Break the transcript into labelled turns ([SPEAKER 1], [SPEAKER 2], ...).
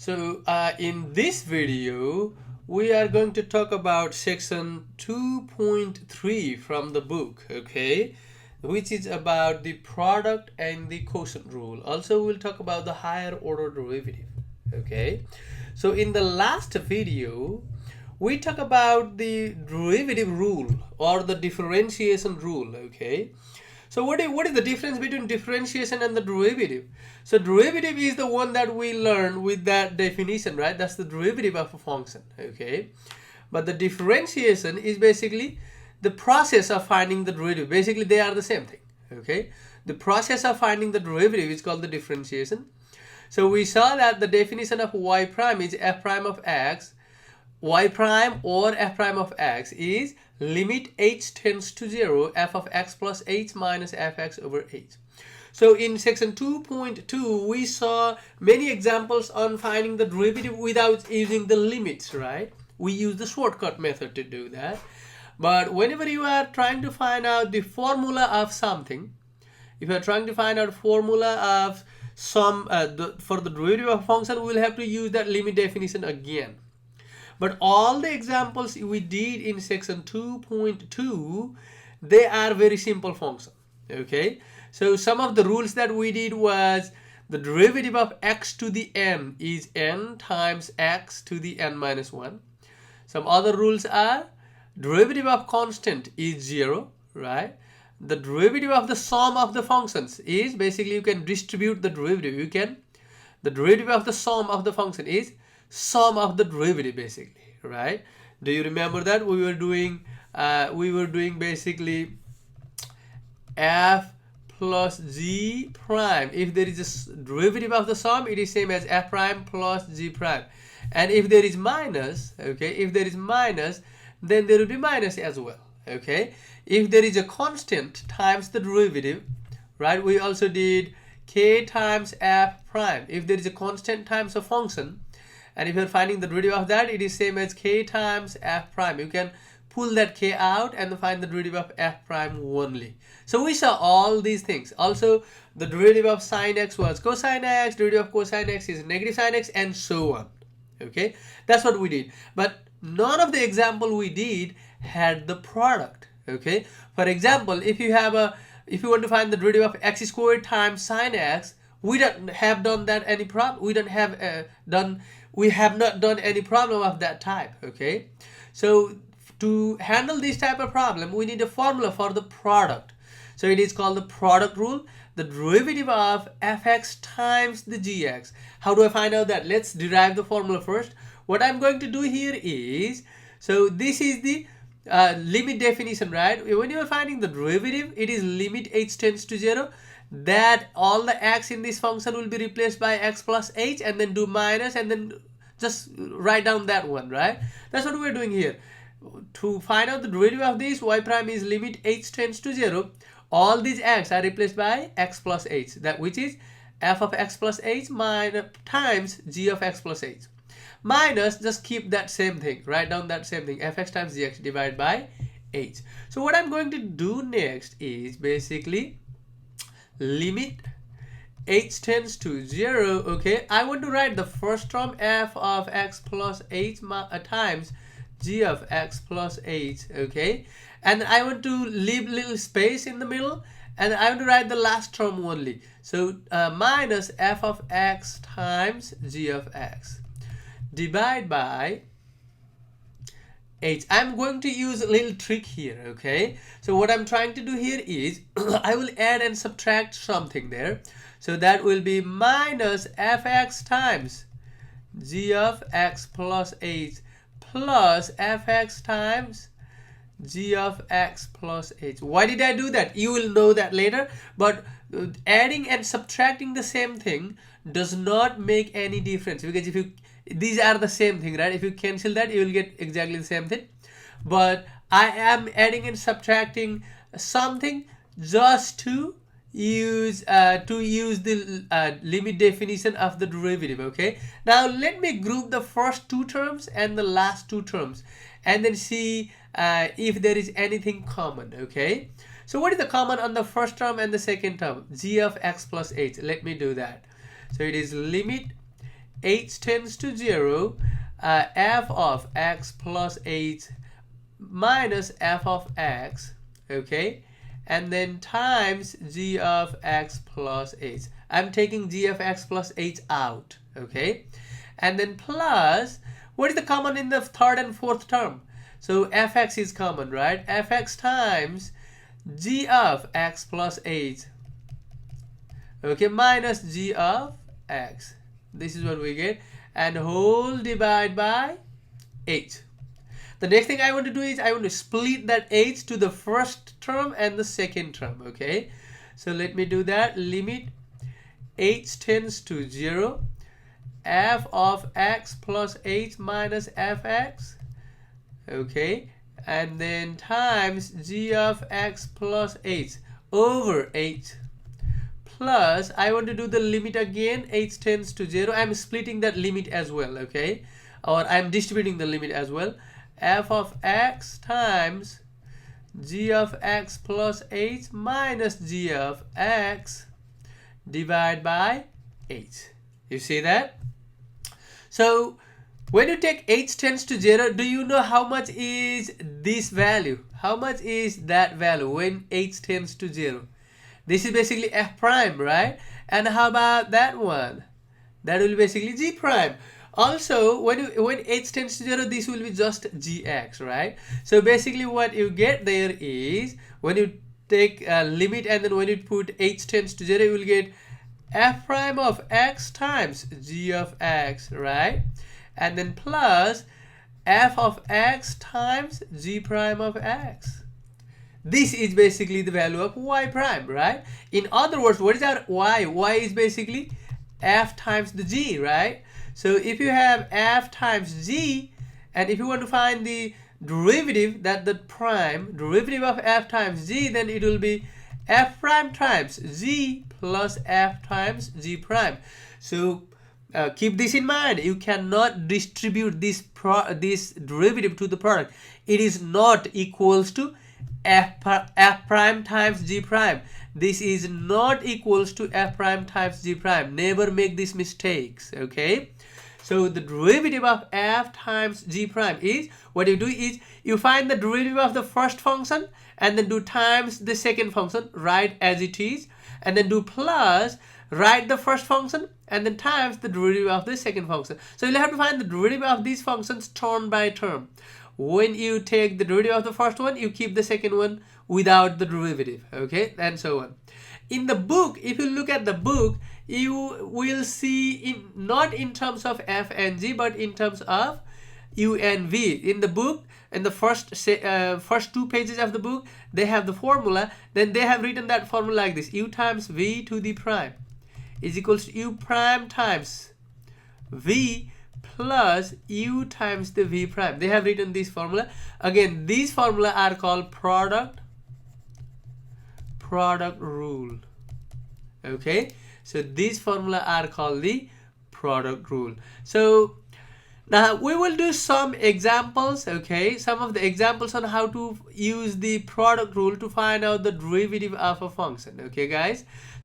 [SPEAKER 1] So in this video, we are going to talk about section 2.3 from the book, okay, which is about the product and the quotient rule. Also, we'll talk about the higher order derivative, okay. So in the last video, we talk about the derivative rule or the differentiation rule, okay. So what is the difference between differentiation and the derivative? So derivative is the one that we learned with that definition, right? That's the derivative of a function, okay? But the differentiation is basically the process of finding the derivative. Basically, they are the same thing, okay? The process of finding the derivative is called the differentiation. So we saw that the definition of y prime is f prime of x. Y prime or f prime of x is limit h tends to 0 f of x plus h minus fx over h. So in section 2.2 we saw many examples on finding the derivative without using the limits, right? We use the shortcut method to do that. But whenever you are trying to find out the formula of something, if you are trying to find out formula of some for the derivative of a function, we will have to use that limit definition again. But all the examples we did in section 2.2, they are very simple functions, okay? So some of the rules that we did was the derivative of x to the n is n times x to the n minus 1. Some other rules are derivative of constant is 0, right? The derivative of the sum of the functions is basically you can distribute the derivative. The derivative of the sum of the function is sum of the derivative, basically, right? Do you remember that we were doing basically f plus g prime. If there is a derivative of the sum, it is same as f prime plus g prime. And if there is minus, okay, if there is minus, then there will be minus as well, okay? If there is a constant times the derivative, right, we also did k times f prime. If there is a constant times a function, and if you're finding the derivative of that, it is same as k times f prime. You can pull that k out and find the derivative of f prime only. So we saw all these things. Also, the derivative of sine x was cosine x, derivative of cosine x is negative sine x, and so on. Okay, that's what we did. But none of the example we did had the product. Okay, for example, if you want to find the derivative of x squared times sine x, we don't have done that any problem. We have not done any problem of that type. Okay, so to handle this type of problem, we need a formula for the product. So it is called the product rule. The derivative of fx times the gx. How do I find out that? Let's derive the formula first. What I'm going to do here is, so this is the limit definition, right? When you are finding the derivative, it is limit h tends to 0. That all the x in this function will be replaced by x plus h, and then do minus, and then just write down that one, right? That's what we're doing here. To find out the derivative of this, y prime is limit h tends to 0. All these x are replaced by x plus h, that which is f of x plus h minus times g of x plus h. Minus, just keep that same thing, write down that same thing, fx times gx divided by h. So what I'm going to do next is basically limit h tends to 0, okay? I want to write the first term f of x plus h times g of x plus h, okay? And I want to leave little space in the middle, and I want to write the last term only. So minus f of x times g of x divide by h. I'm going to use a little trick here, okay? So what I'm trying to do here is I will add and subtract something there. So that will be minus fx times g of x plus h plus fx times g of x plus h. Why did I do that? You will know that later. But adding and subtracting the same thing does not make any difference, because if you, these are the same thing, right? If you cancel that, you will get exactly the same thing. But I am adding and subtracting something just to use the limit definition of the derivative, okay? Now let me group the first two terms and the last two terms, and then see if there is anything common, okay? So what is the common on the first term and the second term? G of x plus h. Let me do that. So it is limit h tends to 0, f of x plus h minus f of x, okay, and then times g of x plus h. I'm taking g of x plus h out, okay, and then plus, what is the common in the third and fourth term? So fx is common, right? Fx times g of x plus h, okay, minus g of x. This is what we get, and whole divide by h. The next thing I want to do is I want to split that h to the first term and the second term, okay? So let me do that. Limit h tends to 0, f of x plus h minus fx, okay, and then times g of x plus h over h, plus I want to do the limit again, h tends to 0. I'm splitting that limit as well, okay, or I'm distributing the limit as well. F of x times g of x plus h minus g of x divided by h. You see that? So when you take h tends to 0, do you know how much is this value? How much is that value when h tends to 0? This is basically f prime, right? And how about that one? That will be basically g prime. Also, when h tends to 0, this will be just gx, right? So basically what you get there is, when you take a limit and then when you put h tends to 0, you will get f prime of x times g of x, right? And then plus f of x times g prime of x. This is basically the value of y prime, right? In other words, what is our y? Y is basically f times the g, right? So if you have f times g, and if you want to find the derivative, that the prime derivative of f times g, then it will be f prime times g plus f times g prime. So keep this in mind. You cannot distribute this derivative to the product. It is not equals to f prime times g prime. This is not equals to f prime times g prime. Never make these mistakes, okay? So the derivative of f times g prime is, what you do is you find the derivative of the first function and then do times the second function, write as it is, and then do plus, write the first function and then times the derivative of the second function. So you'll have to find the derivative of these functions term by term. When you take the derivative of the first one, you keep the second one without the derivative, okay, and so on. In the book, if you look at the book, you will see not in terms of f and g, but in terms of u and v. In the book, in the first 2 pages of the book, they have the formula. Then they have written that formula like this: u times v to the prime is equals to u prime times v plus u times the v prime. They have written this formula. Again, these formula are called product rule, okay? So these formula are called the product rule. So now we will do some examples, okay? Some of the examples on how to use the product rule to find out the derivative of a function, okay guys?